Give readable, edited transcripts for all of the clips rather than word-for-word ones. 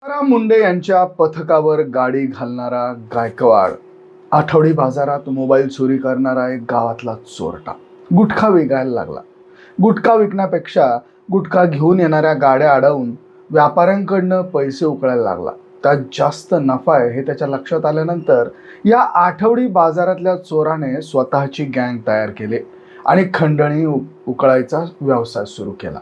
तुकाराम मुंडे यांच्या पथकावर गाडी घालणारा गायकवाड, आठवडी बाजारात मोबाईल चोरी करणारा एक गावातला चोरटा, गुटखा विकायला लागला. गुटखा विकण्यापेक्षा गुटखा घेऊन येणाऱ्या गाड्या अडवून व्यापाऱ्यांकडनं पैसे उकळायला लागला. त्यात जास्त नफा आहे हे त्याच्या लक्षात आल्यानंतर या आठवडी बाजारातल्या चोराने स्वतःची गँग तयार केली आणि खंडणी उकळायचा व्यवसाय सुरू केला.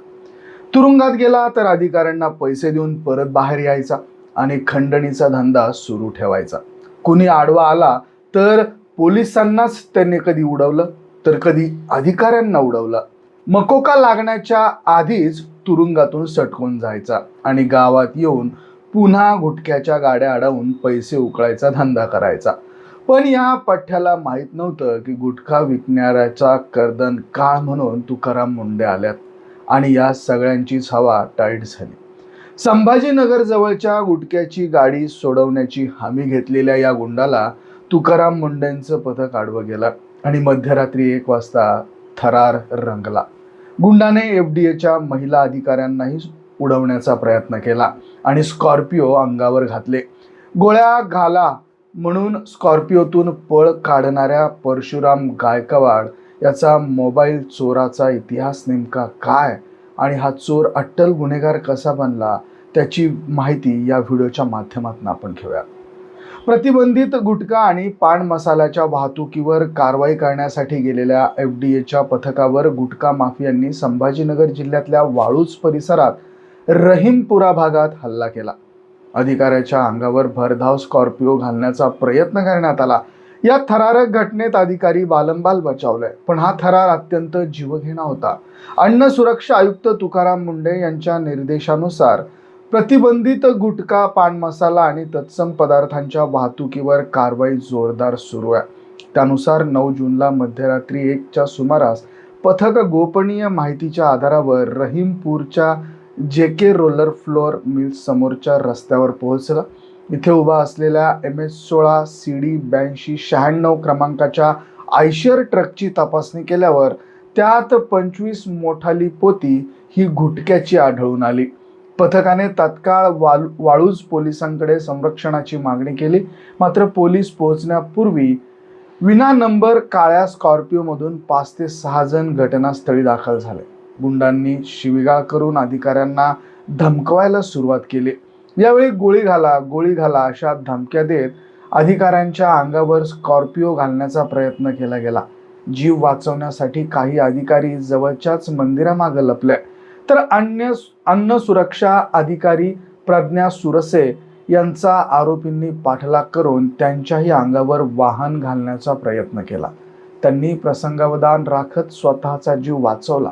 तुरुंगात गेला तर अधिकाऱ्यांना पैसे देऊन परत बाहेर यायचा आणि खंडणीचा धंदा सुरू ठेवायचा. कुणी आडवा आला तर पोलिसांनाच त्यांनी कधी उडवलं तर कधी अधिकाऱ्यांना उडवलं. मकोका लागण्याच्या आधीच तुरुंगातून सटकून जायचा आणि गावात येऊन पुन्हा गुटख्याच्या गाड्या अडवून पैसे उकळायचा धंदा करायचा. पण या पठ्ठ्याला माहीत नव्हतं की गुटखा विकणाऱ्याचा कर्दन काळ म्हणून तुकाराम मुंडे आल्यात आणि या सगळ्यांचीच हवा टाईट झाली. संभाजीनगर जवळच्या गुटख्याची गाडी सोडवण्याची हमी घेतलेल्या या गुंडाला तुकाराम मुंडेंचं पथक आडवं गेलं आणि मध्यरात्री 1 वाजता थरार रंगला. गुंडाने FDAच्या महिला अधिकाऱ्यांनाही उडवण्याचा प्रयत्न केला आणि स्कॉर्पिओ अंगावर घातले. गोळ्या घाला म्हणून स्कॉर्पिओतून पळ काढणाऱ्या परशुराम गायकवाड याचा मोबाईल चोराचा इतिहास नेमका काय आणि हा चोर अट्टल गुन्हेगार कसा बनला त्याची माहिती या व्हिडिओच्या माध्यमातून आपण घेऊया. प्रतिबंधित गुटखा आणि पान मसाल्याच्या वाहतुकीवर कारवाई करण्यासाठी गेलेल्या FDAच्या पथकावर गुटखा माफियांनी संभाजीनगर जिल्ह्यातल्या वाळूज परिसरात रहीमपुरा भागात हल्ला केला. अधिकाऱ्याच्या अंगावर भरधाव स्कॉर्पिओ घालण्याचा प्रयत्न करण्यात आला. या थरारक घटनेत अधिकारी बालंबाल बचावले, पण हा थरार अत्यंत जीवघेणा होता. अन्न सुरक्षा आयुक्त तुकाराम मुंडे यांच्या निर्देशानुसार प्रतिबंधित गुटखा, पान मसाला आणि तत्सम पदार्थांच्या वाहतुकीवर कारवाई जोरदार सुरू आहे. त्यानुसार 9 जूनला मध्यरात्री 1च्या सुमारास पथक गोपनीय माहितीच्या आधारावर रहीमपूरच्या JK रोलर फ्लोअर मिल्स समोरच्या रस्त्यावर पोहोचलं. इथे उभा असलेल्या MS16 CD 8296 क्रमांकाच्या आयशर ट्रकची तपासणी केल्यावर त्यात 25 मोठाली पोती ही गुटख्याची आढळून आली. पथकाने तात्काळ वाळूज पोलिसांकडे संरक्षणाची मागणी केली, मात्र पोलीस पोहोचण्यापूर्वी विना नंबर काळ्या स्कॉर्पिओमधून 5 ते 6 जण घटनास्थळी दाखल झाले. गुंडांनी शिवीगाळ करून अधिकाऱ्यांना धमकवायला सुरुवात केली. यावेळी गोळी घाला अशा धमक्या देत अधिकाऱ्यांच्या अंगावर स्कॉर्पिओ घालण्याचा प्रयत्न केला गेला. जीव वाचवण्यासाठी काही अधिकारी जवळच्याच मंदिरामागे लपले, तर अन्न सुरक्षा अधिकारी प्रज्ञा सुरसे यांचा आरोपींनी पाठलाग करून त्यांच्याही अंगावर वाहन घालण्याचा प्रयत्न केला. त्यांनी प्रसंगावधान राखत स्वतःचा जीव वाचवला.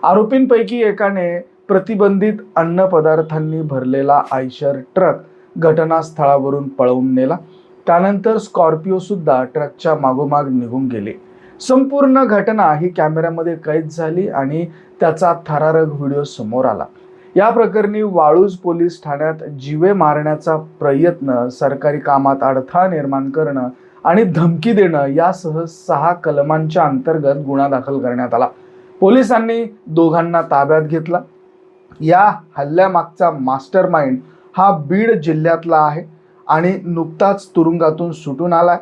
आरोपींपैकी एकाने प्रतिबंधित अन्न पदार्थांनी भरलेला आयशर ट्रक घटनास्थळावरून पळवून नेला. त्यानंतर स्कॉर्पिओ सुद्धा ट्रकच्या मागोमाग निघून गेली. संपूर्ण घटना ही कॅमेऱ्यामध्ये कैद झाली आणि त्याचा थरारक व्हिडिओ समोर आला. या प्रकरणी वाळूज पोलीस ठाण्यात जीवे मारण्याचा प्रयत्न, सरकारी कामात अडथळा निर्माण करणं आणि धमकी देणं यासह 6 कलमांच्या अंतर्गत गुन्हा दाखल करण्यात आला. पोलिसांनी दोघांना ताब्यात घेतला. या हल्ल्यामागचा मास्टर माइंड हा बीड जिल्ह्यातला आहे आणि नुकताच तुरुंगातून सुटून आलाय.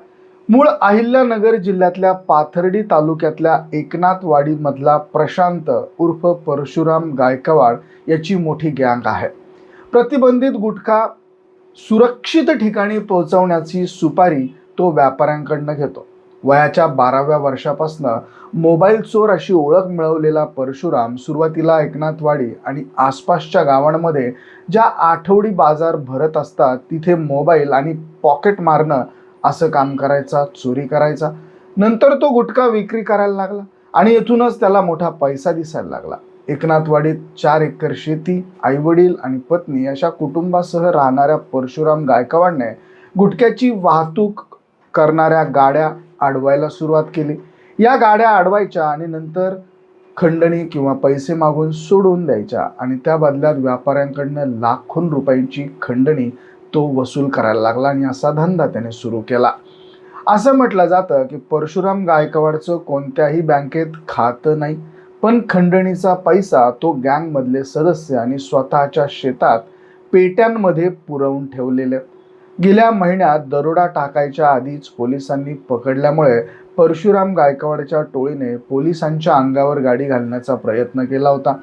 मूळ अहिल्यानगर जिल्ह्यातल्या पाथर्डी तालुक्यातल्या एकनाथवाडी मधला प्रशांत उर्फ परशुराम गायकवाड याची मोठी गँग आहे. प्रतिबंधित गुटखा सुरक्षित ठिकाणी पोहोचवण्याची सुपारी तो व्यापाऱ्यांकडनं घेतो. वयाच्या 12व्या वर्षापासून मोबाईल चोर अशी ओळख मिळवलेला परशुराम सुरुवातीला एकनाथवाडी आणि आसपासच्या गावांमध्ये ज्या आठवडी बाजार भरत असतात तिथे मोबाईल आणि पॉकेट मारणं असं काम करायचा, चोरी करायचा. नंतर तो गुटखा विक्री करायला लागला आणि येथूनच त्याला मोठा पैसा दिसायला लागला. एकनाथवाडीत 4 एकर शेती, आईवडील आणि पत्नी अशा कुटुंबासह राहणाऱ्या परशुराम गायकवाडने गुटख्याची वाहतूक करणाऱ्या गाड्या अडवायला सुरुवात केली. या गाड्या अडवायच्या आणि नंतर खंडणी किंवा पैसे मागून सोडून द्यायच्या आणि त्या बदल्यात व्यापाऱ्यांकडनं लाखों रुपयांची खंडणी तो वसूल करायला लागला आणि असा धंदा त्याने सुरू केला. असं म्हटलं जातं की परशुराम गायकवाडचं कोणत्याही बँकेत खातं नाही, पण खंडणीचा पैसा तो गँगमधले सदस्य आणि स्वतःच्या शेतात पेट्यांमध्ये पुरवून ठेवलेले. गेल्या महिन्यात दरोडा टाकायच्या आधीच पोलिसांनी पकडल्यामुळे परशुराम गायकवाडच्या टोळीने पोलिसांच्या अंगावर गाडी घालण्याचा प्रयत्न केला होता.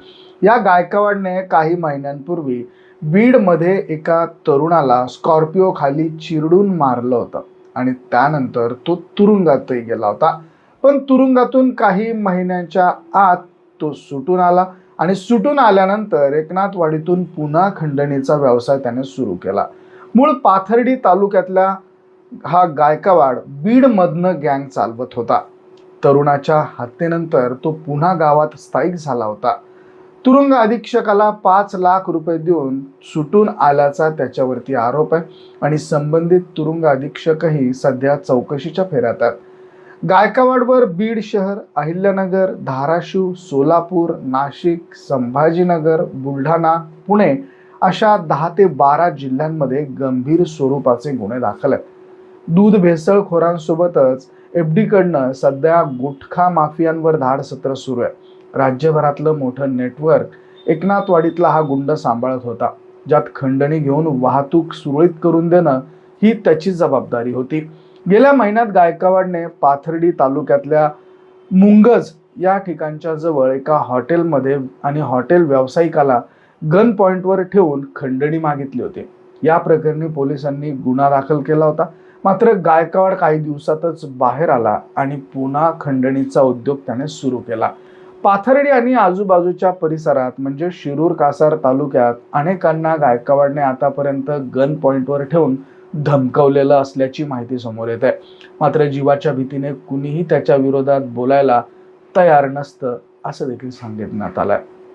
या गायकवाडने काही महिन्यांपूर्वी बीडमध्ये एका तरुणाला स्कॉर्पिओ खाली चिरडून मारलं होतं आणि त्यानंतर तो तुरुंगातही गेला होता. पण तुरुंगातून काही महिन्यांच्या आत तो सुटून आला आणि सुटून आल्यानंतर एकनाथवाडीतून पुन्हा खंडणीचा व्यवसाय त्याने सुरू केला. मूळ पाथर्डी तालुक्यातल्या हा गायकवाड बीडमधनं गँग चालवत होता. तरुणाच्या हत्येनंतर तो पुन्हा गावात स्थायिक झाला होता. तुरुंग अधीक्षकाला 5 लाख रुपये देऊन सुटून आल्याचा त्याच्यावरती आरोप आहे आणि संबंधित तुरुंग अधीक्षकही सध्या चौकशीच्या फेऱ्यात आहेत. गायकवाडवर बीड शहर, अहिल्यानगर, धाराशिव, सोलापूर, नाशिक, संभाजीनगर, बुलढाणा, पुणे अशा 10 ते 12 जिल्ह्यांमध्ये गंभीर स्वरूपाचे गुन्हे दाखल आहेत. दूध भेसळखोरांसोबतच FD कडनं सध्या गुटखा माफियांवर धाडसत्र सुरू आहे. राज्यभरातलं मोठं नेटवर्क एकनाथवाडीतला हा गुंड सांभाळत होता, ज्यात खंडणी घेऊन वाहतूक सुरळीत करून देणं ही त्याची जबाबदारी होती. गेल्या महिन्यात गायकवाडने पाथर्डी तालुक्यातल्या मुंगज या ठिकाणच्या जवळ एका हॉटेलमध्ये आणि हॉटेल व्यावसायिकाला गन पॉइंटवर ठेवून खंडणी मागितली होती. या प्रकरणी पोलिसांनी गुन्हा दाखल केला होता. मात्र गायकवाड काही दिवसातच बाहेर आला आणि पुन्हा खंडणीचा उद्योग त्याने सुरू केला. पाथर्डी आणि आजूबाजूच्या परिसरात म्हणजे शिरूर कासार तालुक्यात अनेकांना गायकवाडने आतापर्यंत गन पॉइंटवर ठेवून धमकवलेलं असल्याची माहिती समोर येत आहे. मात्र जीवाच्या भीतीने कुणीही त्याच्या विरोधात बोलायला तयार नसतं असं देखील सांगण्यात आलंय.